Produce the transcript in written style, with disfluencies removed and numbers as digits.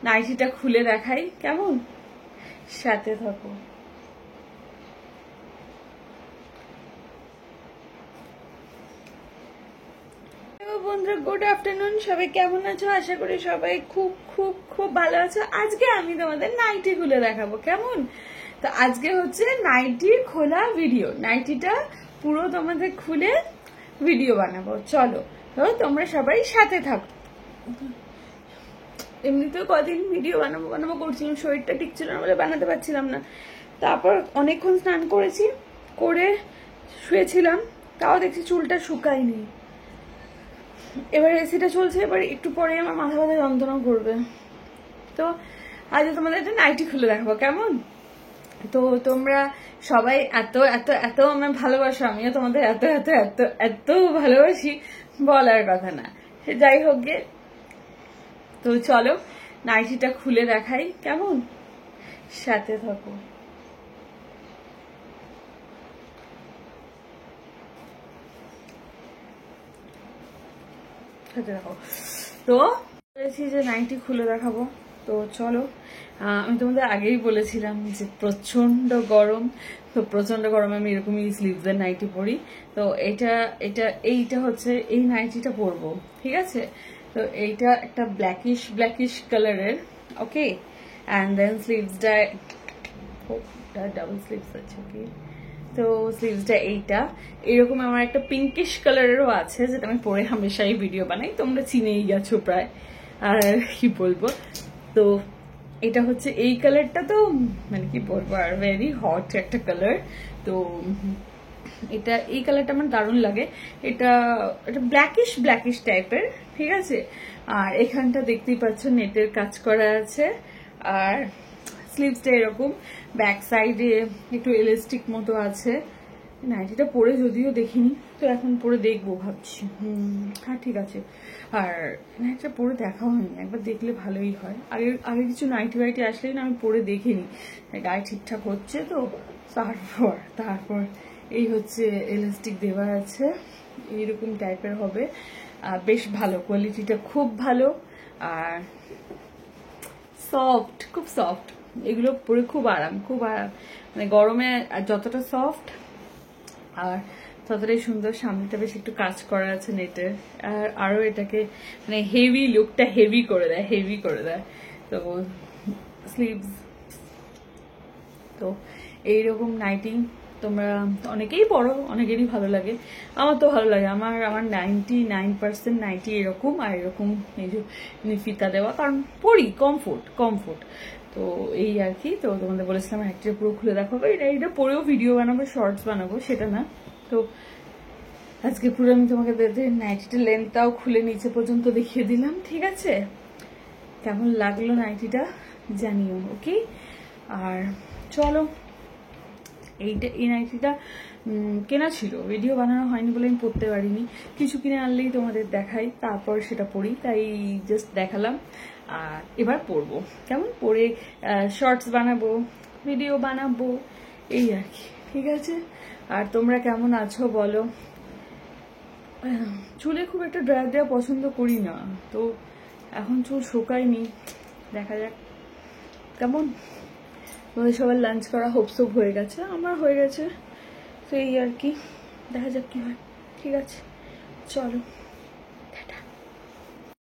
নাইটিটা খুলে দেখাই, কেমন? সাথে থাকো। বন্ধুরা, গুড আফটারনুন। সবাই কেমন আছো? আশা করি সবাই খুব খুব খুব ভালো আছো। আজকে আমি তোমাদের নাইটি খুলে দেখাবো, কেমন? তো আজকে হচ্ছে নাইটি খোলা ভিডিও। নাইটিটা পুরো তোমাদের খুলে ভিডিও বানাবো, চলো। তো তোমরা সবাই সাথে থাকো। এমনিতেও কদিন ভিডিও বানাবো করছিলাম, শরীরটা ঠিক ছিল না বলে বানাতে পারছিলাম না। তারপর অনেকক্ষণ স্নান করেছি, করে শুয়েছিলাম, তাও দেখছি চুলটা শুকায়নি। এবার এসিটা চলছে, এবার একটু পরে আমার মাথা ব্যথা যন্ত্রণা করবে। তো আজ তোমাদের একটা নাইটি খুলে দেখাবো, কেমন? তো তোমরা সবাই এত এত এত আমার ভালোবাসো, আমিও তোমাদের এত এত এত এত ভালোবাসি, বলার কথা না। সে যাই হোক গে, তো চলো নাইটিটা খুলে দেখাই, কেমন? সাথে থাকো। তো বলেছি যে নাইটি খুলে দেখাবো, তো চলো। আমি তোমাদের আগেই বলেছিলাম যে প্রচন্ড গরম, তো প্রচন্ড গরমে আমি এরকমই স্লিভসের নাইটি পরি। তো এইটা হচ্ছে এই নাইটিটা পরবো, ঠিক আছে? তো এইটা একটা ব্ল্যাকিশ কালারের, ওকে। অ্যান্ড দেন স্লিভসটা ডাবল স্লিভস আছে, ওকে। তো স্লিভসটা এইটা এরকম, আমার একটা পিঙ্কিশ কালারেরও আছে, যেটা আমি পরে হামেশাই ভিডিও বানাই, তোমরা চিনেই গেছো প্রায়। আর কি বলবো, তো এটা হচ্ছে এই কালারটা, তো মানে কি বলবো, আর ভেরি হট একটা কালার। তো এটা এই কালারটা আমার দারুণ লাগে। এটা ব্ল্যাকিশ টাইপের, ঠিক আছে। আর এখানটা দেখতেই পাচ্ছ নেটের কাজ করা আছে। আর স্লিভসটা এরকম, ব্যাক সাইডে একটু এলাস্টিক মতো আছে। নাইটিটা পরে যদিও দেখিনি, তো এখন পরে দেখবো ভাবছি। হ্যাঁ, ঠিক আছে। আর নাইটিটা পরে দেখা হয়নি, একবার দেখলে ভালোই হয়। আগে কিছু নাইটি ওয়াইটি আসলেই না আমি পরে দেখিনি, গায়ে ঠিকঠাক হচ্ছে তো। তারপর এই হচ্ছে এলাস্টিক দেওয়া আছে, এইরকম টাইপের হবে। বেশ ভালো, কোয়ালিটিটা খুব ভালো। আর সফট, খুব সফট, এগুলো পরে খুব আরাম মানে গরমে যতটা সফট আর ততটাই সুন্দর। সামনেটা বেশ একটু কাজ করা আছে নেটের, আর আরো এটাকে মানে হেভি লুকটা হেভি করে দেয়। তো স্লিভস, তো এইরকম নাইটি তোমরা অনেকেই পরো, অনেকেরই ভালো লাগে, আমার তো ভালো লাগে। আমার 99% নাইটি এরকম, আর এরকম এই যে ফিতা দেওয়া, কারণ পরি কমফোর্ট। তো এই আর কি। তো তোমাদের বলেছিলাম একটা পুরো খুলে দেখাবো, এটা পরেও ভিডিও বানাবো, শর্টস বানাবো, সেটা না। তো আজকে পুরো আমি তোমাকে নাইটিটার লেন্থটাও খুলে নিচে পর্যন্ত দেখিয়ে দিলাম, ঠিক আছে? কেমন লাগলো নাইটিটা জানিও, ওকে। আর চলো, এই নাইটিটা কেনা ছিল, ভিডিও বানানো হয়নি বলে আমি পরতে পারিনি। কিছু কিনে আনলেই তোমাদের দেখাই, তারপর সেটা পরি, তাই জাস্ট দেখালাম। আর এবার পরবো, কেমন পরে শর্টস বানাবো, ভিডিও বানাবো, এই আর কি, ঠিক আছে? আর তোমরা কেমন আছো বলো। চুলে খুব একটা ড্রাই দেওয়া পছন্দ করি না, তো এখন চুল শুকায়নি, দেখা যাক কেমন। তোমাদের সবার লাঞ্চ করা হোপসোপ হয়ে গেছে, আমার হয়ে গেছে, তো এই আর কি, দেখা যাক কি হয়, ঠিক আছে? চলো।